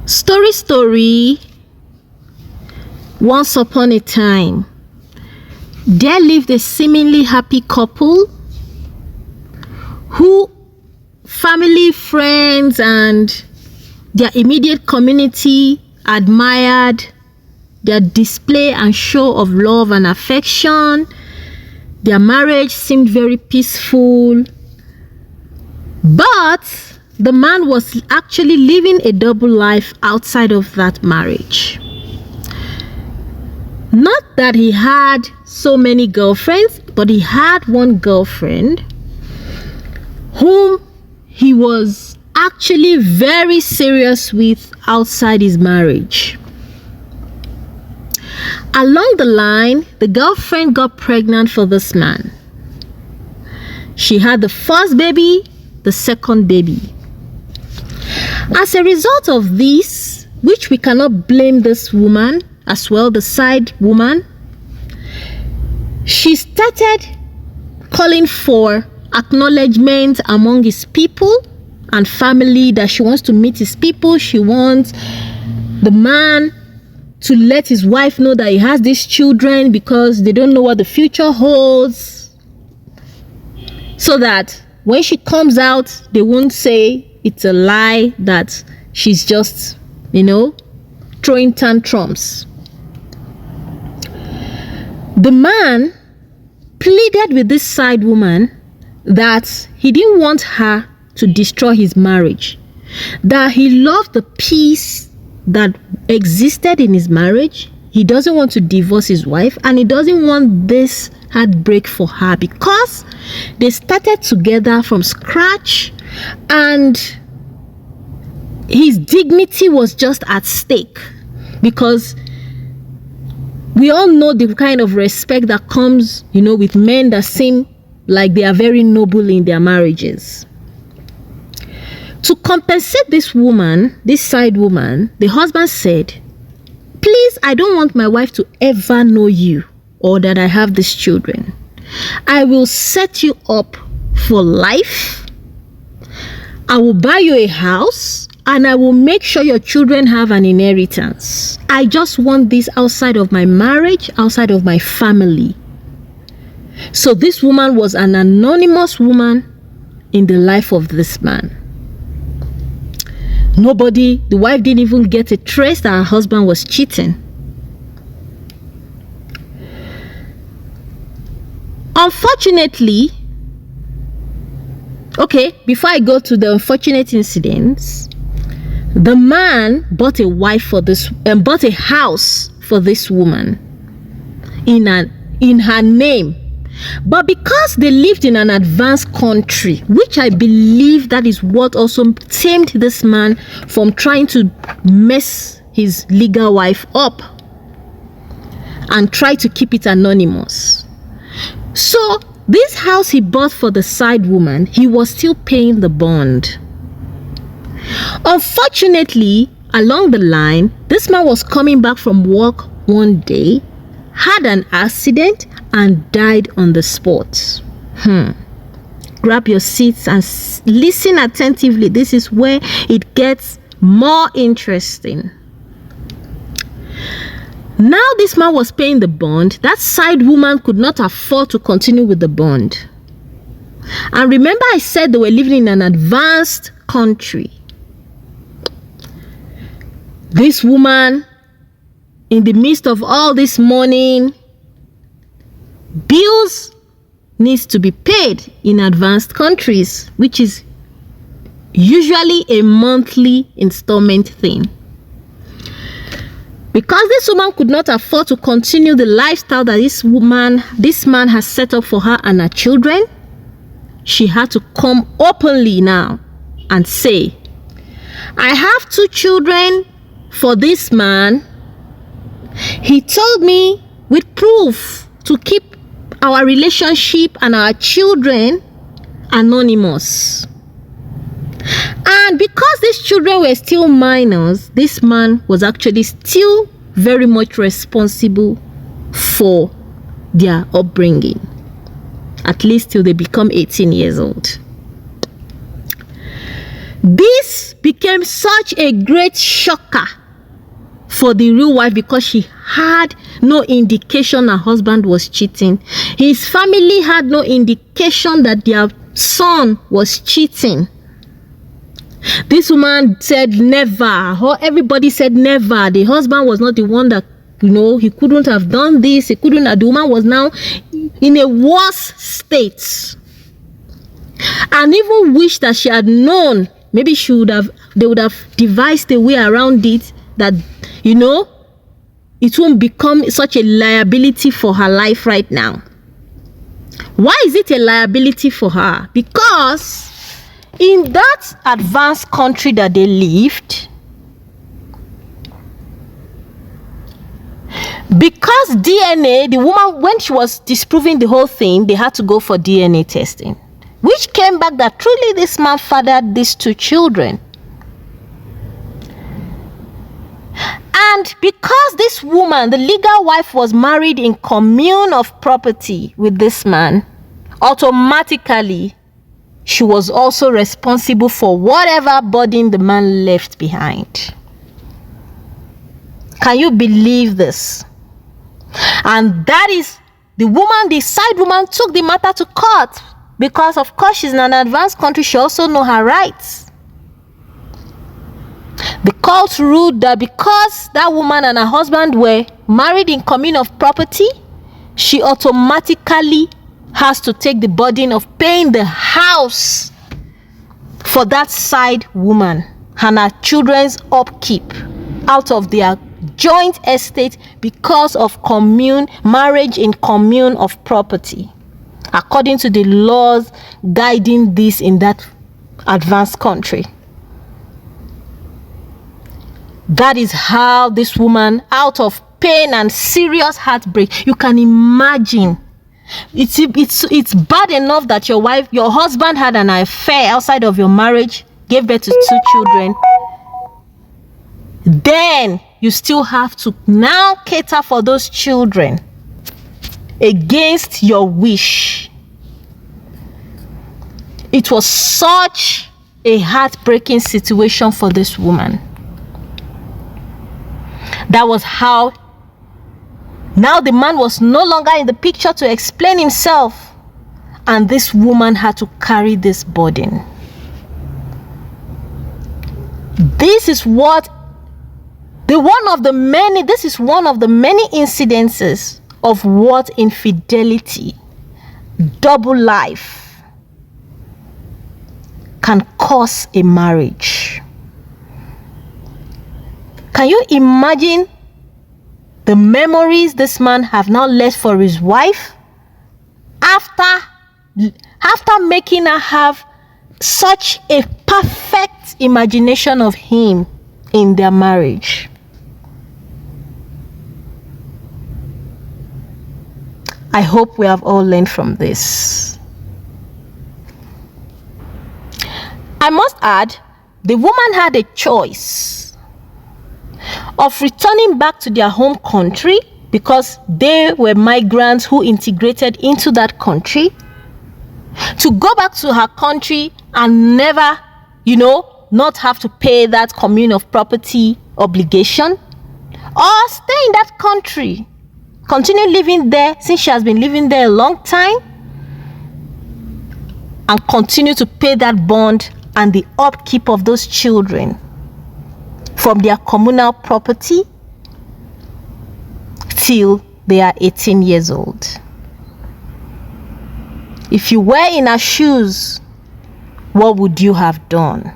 Story. Once upon a time, there lived a seemingly happy couple who family, friends, and their immediate community admired their display and show of love and affection. Their marriage seemed very peaceful, but the man was actually living a double life outside of that marriage. Not that he had so many girlfriends, but he had one girlfriend whom he was actually very serious with outside his marriage. Along the line, the girlfriend got pregnant for this man. She had the first baby, the second baby. As a result of this, which we cannot blame this woman as well, the side woman, she started calling for acknowledgement among his people and family, that she wants to meet his people. She wants the man to let his wife know that he has these children because they don't know what the future holds, so that when she comes out, they won't say it's a lie, that she's just, throwing tantrums. The man pleaded with this side woman that he didn't want her to destroy his marriage, that he loved the peace that existed in his marriage. He doesn't want to divorce his wife, and he doesn't want this heartbreak for her, because they started together from scratch and his dignity was just at stake, because we all know the kind of respect that comes, with men that seem like they are very noble in their marriages. To compensate this woman, this side woman, the husband said, "Please, I don't want my wife to ever know you or that I have these children. I will set you up for life. I will buy you a house, and I will make sure your children have an inheritance. I just want this outside of my marriage, outside of my family." So this woman was an anonymous woman in the life of this man. The wife didn't even get a trace that her husband was cheating. Unfortunately, before I go to the unfortunate incidents, the man bought bought a house for this woman in her name. But because they lived in an advanced country, which I believe that is what also tamed this man from trying to mess his legal wife up and try to keep it anonymous. So this house he bought for the side woman, he was still paying the bond. Unfortunately, along the line, this man was coming back from work one day, had an accident, and died on the spot. Grab your seats and listen attentively. This is where it gets more interesting. Now this man was paying the bond. That side woman could not afford to continue with the bond. And remember, I said they were living in an advanced country. This woman, in the midst of all this mourning, bills needs to be paid in advanced countries, which is usually a monthly installment thing. Because this woman could not afford to continue the lifestyle that this man has set up for her and her children, she had to come openly now and say, "I have 2 children for this man. He told me with proof to keep our relationship and our children anonymous. And because these children were still minors, this man was actually still very much responsible for their upbringing, at least till they become 18 years old." This became such a great shocker for the real wife because she had no indication her husband was cheating. His family had no indication that their son was cheating. This woman said never. Everybody said never. The husband was not the one that, he couldn't have done this. He couldn't have. The woman was now in a worse state. And even wished that she had known. Maybe they would have devised a way around it that, it won't become such a liability for her life right now. Why is it a liability for her? Because in that advanced country that they lived, because DNA, the woman, when she was disproving the whole thing, they had to go for DNA testing, which came back that truly this man fathered these 2 children. And because this woman, the legal wife, was married in commune of property with this man, automatically she was also responsible for whatever burden the man left behind. Can you believe this? And that is the side woman took the matter to court because, of course, she's in an advanced country. She also knows her rights. The court ruled that because that woman and her husband were married in commune of property, she automatically has to take the burden of paying the house for that side woman and her children's upkeep out of their joint estate because of marriage in commune of property, according to the laws guiding this in that advanced country. That is how this woman, out of pain and serious heartbreak, you can imagine. It's bad enough that your husband had an affair outside of your marriage, gave birth to 2 children. Then you still have to now cater for those children against your wish. It was such a heartbreaking situation for this woman. That was how now the man was no longer in the picture to explain himself, and this woman had to carry this burden. This is one of the many incidences of what infidelity, double life, can cause a marriage. Can you imagine the memories this man have now left for his wife after making her have such a perfect imagination of him in their marriage? I hope we have all learned from this. I must add, the woman had a choice of returning back to their home country because they were migrants who integrated into that country, to go back to her country and never, not have to pay that commune of property obligation, or stay in that country, continue living there since she has been living there a long time, and continue to pay that bond and the upkeep of those children from their communal property till they are 18 years old. If you were in her shoes, what would you have done?